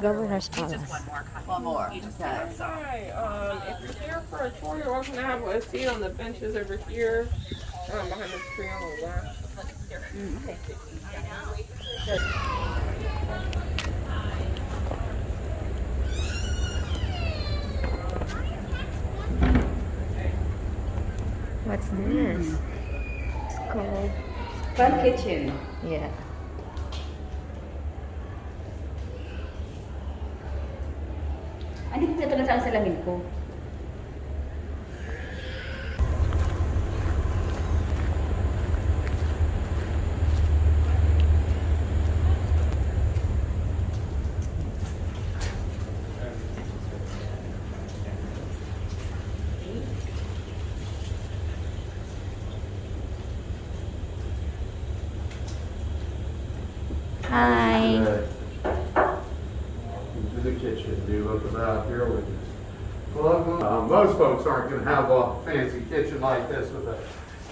Governor's Palace. One more. Okay. If you're here for a tour, you're welcome to have a seat on the benches over here, behind this tree on the left. What's this? It's called, Fun kitchen. yeah. Ano yung ito lang sa salamin ko? Hi. Into the kitchen, you look about here with this plug. Most folks aren't going to have a fancy kitchen like this with a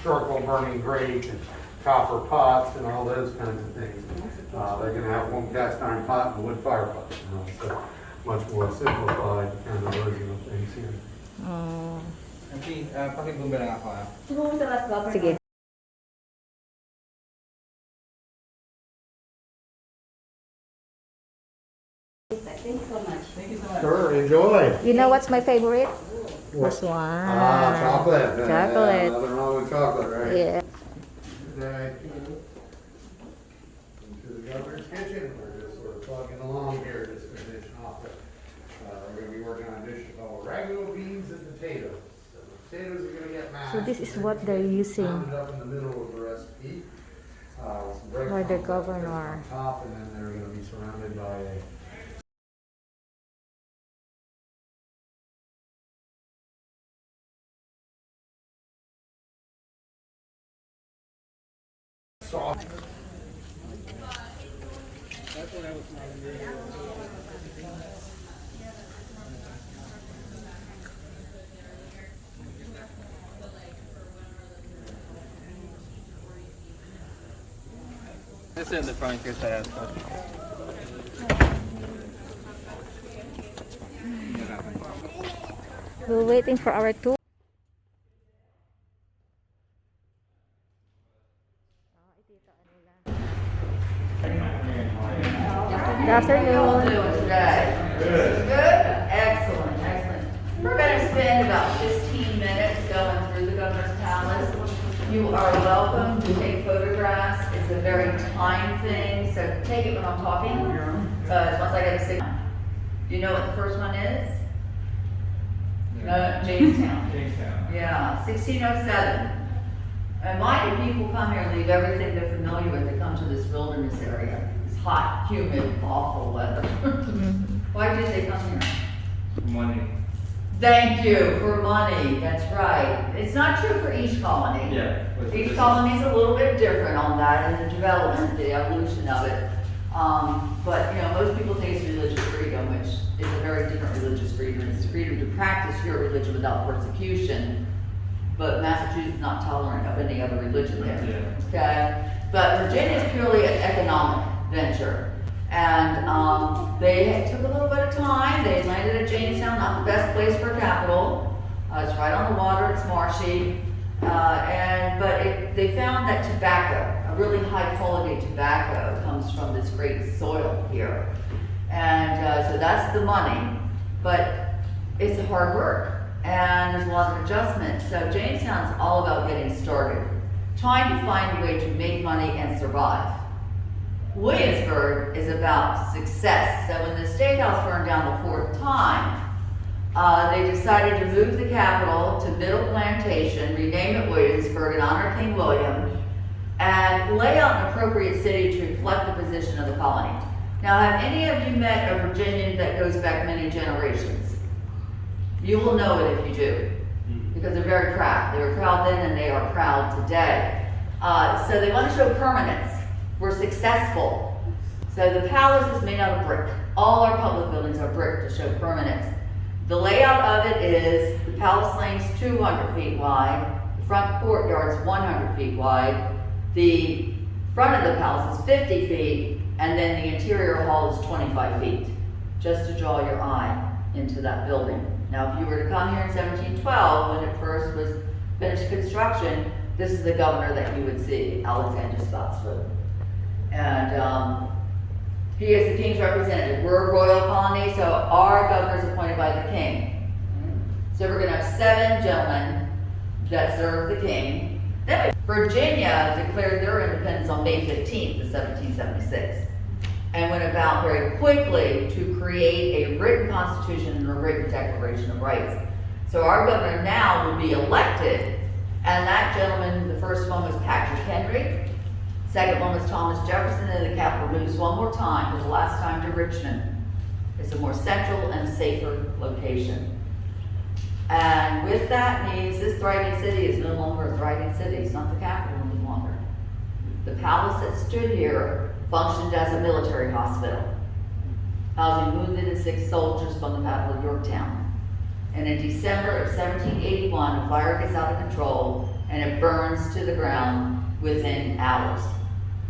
charcoal burning grate and copper pots and all those kinds of things. They're going to have one cast iron pot and a wood fire pot. So much more simplified kind of version of things here. Auntie, pakibumba lang ako ah. Sige. Thank you so much. Thank you so much. Sure, enjoy. You know what's my favorite? This one. Chocolate. Chocolate. Nothing wrong with chocolate, right? Yeah. Today, into the governor's kitchen, we're just sort of plugging along here, just finishing off. We're going to be working on a dish called ragu, beans, and potatoes. So the potatoes are going to get mashed. So this is what they're using Pounded up in the middle of the recipe. With some for the breadcrumbs governor. on top, and then they're going to be surrounded by a soft. Just in the front in case I ask questions. We're waiting for our tour. Good afternoon. How are you doing today? Good. Good? Excellent, excellent. We're going to spend about 15 minutes going through the Governor's Palace. You are welcome to take photographs. It's a very time thing, so take it when I'm talking. Once I get a signal. Do you know what the first one is? Jamestown. Jamestown. Yeah, 1607. And why do people come here and leave everything they're familiar with to come to this wilderness area? It's hot, humid, awful weather. Why did they come here? Money. Thank you, for money, that's right. It's not true for each colony. Yeah. Each colony's a little bit different on that and the development, the evolution of it. But you know, most people think it's religious freedom, which is a very different religious freedom. It's freedom to practice your religion without persecution. But Massachusetts is not tolerant of any other religion there. Yeah. Okay? But Virginia is purely an economic venture. And they took a little bit of time. They landed at Jamestown, not the best place for a capital. It's right on the water, it's marshy. But they found that tobacco, a really high quality tobacco, comes from this great soil here. And so that's the money. But it's hard work. And there's a lot of adjustment. So Jamestown's all about getting started, trying to find a way to make money and survive. Williamsburg is about success. So when the State House burned down the fourth time, they decided to move the capital to Middle Plantation, rename it Williamsburg in honor of King William, and lay out an appropriate city to reflect the position of the colony. Now, have any of you met a Virginian that goes back many generations? You will know it if you do, because they're very proud. They were proud then and they are proud today. So they want to show permanence. We're successful. So the palace is made out of brick. All our public buildings are brick to show permanence. The layout of it is the palace lane's 200 feet wide, the front courtyard is 100 feet wide, the front of the palace is 50 feet, and then the interior hall is 25 feet, just to draw your eye into that building. Now, if you were to come here in 1712, when it first was finished construction, this is the governor that you would see, Alexander Spotswood. And he is the king's representative. We're a royal colony, so our governor is appointed by the king. So we're gonna have 7 gentlemen that serve the king. Then Virginia declared their independence on May 15th of 1776 and went about very quickly to create a written constitution and a written declaration of rights. So our governor now will be elected, and that gentleman, the first one was Patrick Henry, second one was Thomas Jefferson, and the capital moves one more time, for the last time, to Richmond. It's a more central and safer location. And with that means this thriving city is no longer a thriving city. It's not the capital any longer. The palace that stood here functioned as a military hospital, housing wounded and sick soldiers from the Battle of Yorktown. And in December of 1781, a fire gets out of control and it burns to the ground within hours.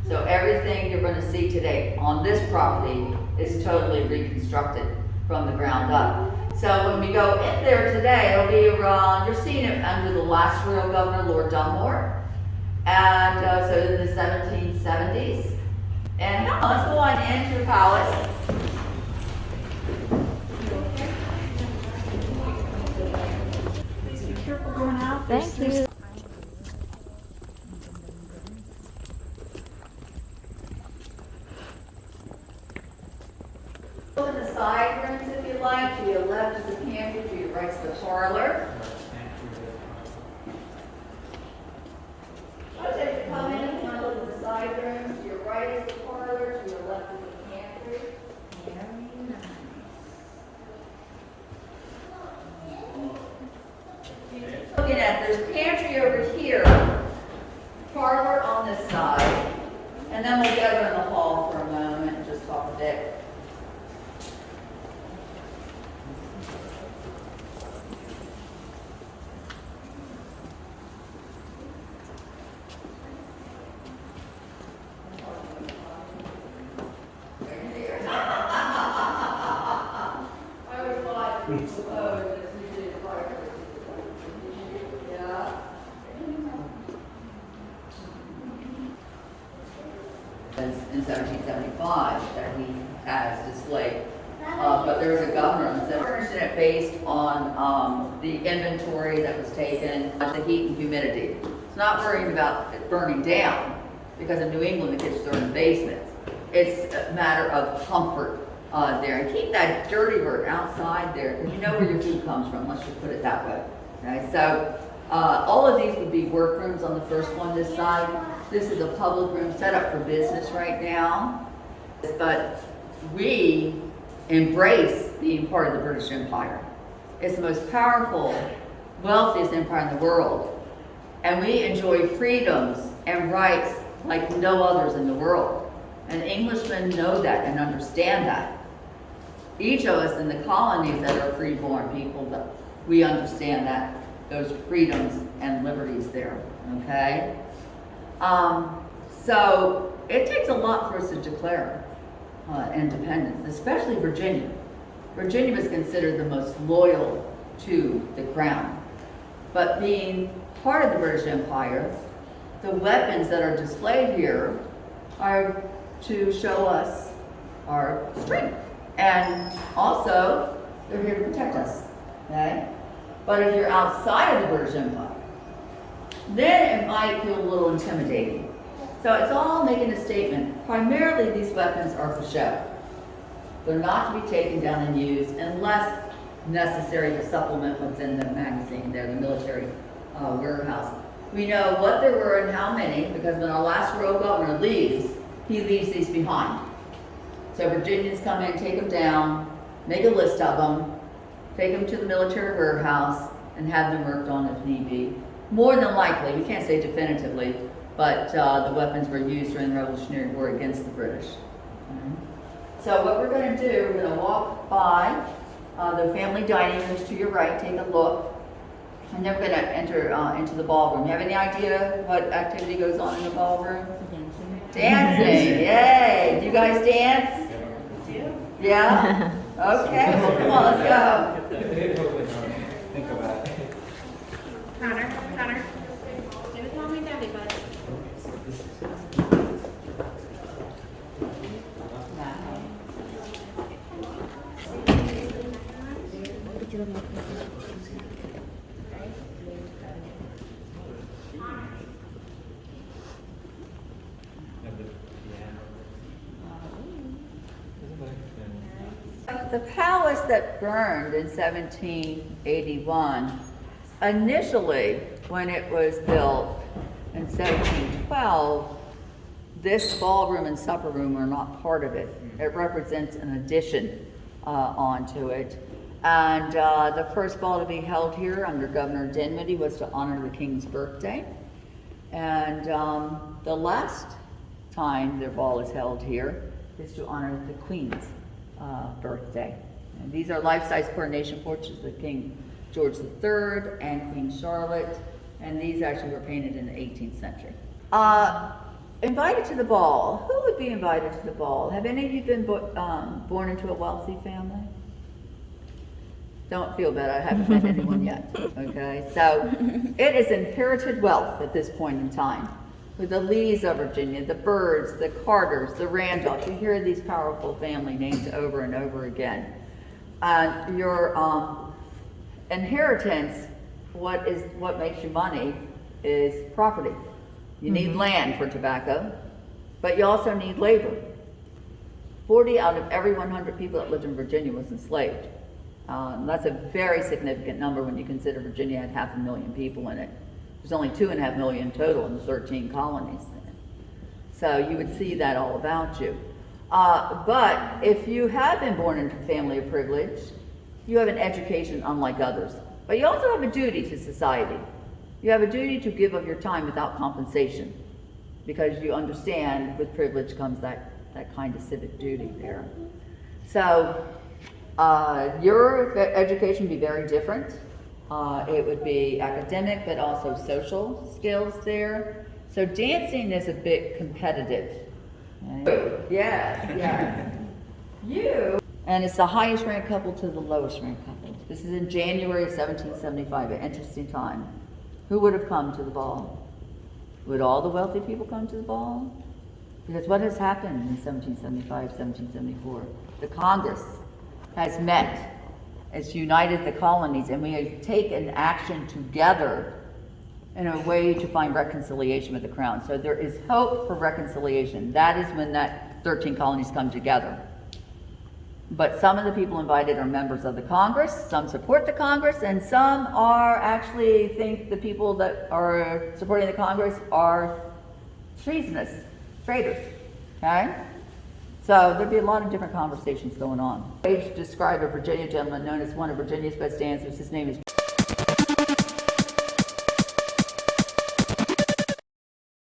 So everything you're going to see today on this property is totally reconstructed from the ground up. So when we go in there today, it'll be around, you're seeing it under the last royal governor, Lord Dunmore, and so in the 1770s. And let's go on into the palace. Please be careful going out. Thank you. Look at the side rooms if you like. To your left is the pantry, to your right is the parlor. As you come in, you want to look at the side rooms. To your right is the parlor, to your left is the pantry. Very nice. Looking at, there's pantry over here, parlor on this side, and then we'll go in the hall for a moment and just talk a bit. In 1775 that he has displayed, but there was a governor and said furnishing it based on the inventory that was taken, the heat and humidity. It's not worrying about it burning down, because in New England the kitchens are in the basements. It's a matter of comfort there, and keep that dirty dirt outside there, because you know where your food comes from. Let's just put it that way. Okay, so all of these would be workrooms on the first one this side. This is a public room set up for business right now, but we embrace being part of the British Empire. It's the most powerful, wealthiest empire in the world, and we enjoy freedoms and rights like no others in the world. And Englishmen know that and understand that. Each of us in the colonies that are free-born people, we understand that, those freedoms and liberties there, okay? So it takes a lot for us to declare independence, especially Virginia. Virginia was considered the most loyal to the crown. But being part of the British Empire, the weapons that are displayed here are to show us our strength. And also, they're here to protect us, okay? But if you're outside of the British Empire, then it might feel a little intimidating. So it's all making a statement. Primarily, these weapons are for show. They're not to be taken down and used unless necessary to supplement what's in the magazine there, the military warehouse. We know what there were and how many, because when our last royal governor leaves, he leaves these behind. So Virginians come in, take them down, make a list of them, take them to the military warehouse, and have them worked on if need be. More than likely, we can't say definitively, but the weapons were used during the Revolutionary War against the British. So what we're going to do, we're going to walk by the family dining rooms to your right, take a look, and then we're going to enter into the ballroom. You have any idea what activity goes on in the ballroom? Dancing, yay! Do you guys dance? Yeah? Okay, well, come on, let's go. Think about it. Connor. Give it to mommy and daddy, bud. The palace that burned in 1781, initially, when it was built in 1712, this ballroom and supper room are not part of it. It represents an addition onto it. And the first ball to be held here under Governor Dinwiddie was to honor the King's birthday. And the last time their ball is held here is to honor the Queen's birthday. And these are life-size coronation portraits of King George III and Queen Charlotte, and these actually were painted in the 18th century. Invited to the ball. Who would be invited to the ball? Have any of you been born into a wealthy family? Don't feel bad, I haven't met anyone yet, okay? So, it is inherited wealth at this point in time. With the Lees of Virginia, the Byrds, the Carters, the Randolphs. You hear these powerful family names over and over again. Your inheritance, what makes you money, is property. You need land for tobacco, but you also need labor. 40 out of every 100 people that lived in Virginia was enslaved. That's a very significant number when you consider Virginia had 500,000 people in it. There's only 2.5 million total in the 13 colonies. So you would see that all about you. But if you have been born into a family of privilege, you have an education unlike others. But you also have a duty to society. You have a duty to give of your time without compensation, because you understand with privilege comes that kind of civic duty there. So your education would be very different. It would be academic, but also social skills there. So dancing is a bit competitive. Yes. You. And it's the highest ranked couple to the lowest ranked couple. This is in January of 1775, an interesting time. Who would have come to the ball? Would all the wealthy people come to the ball? Because what has happened in 1775, 1774? The Congress has met. It's united the colonies, and we have taken action together in a way to find reconciliation with the crown. So there is hope for reconciliation. That is when that 13 colonies come together. But some of the people invited are members of the Congress, some support the Congress, and some are actually think the people that are supporting the Congress are treasonous, traitors, okay? So there'd be a lot of different conversations going on. Page described a Virginia gentleman known as one of Virginia's best dancers. His name is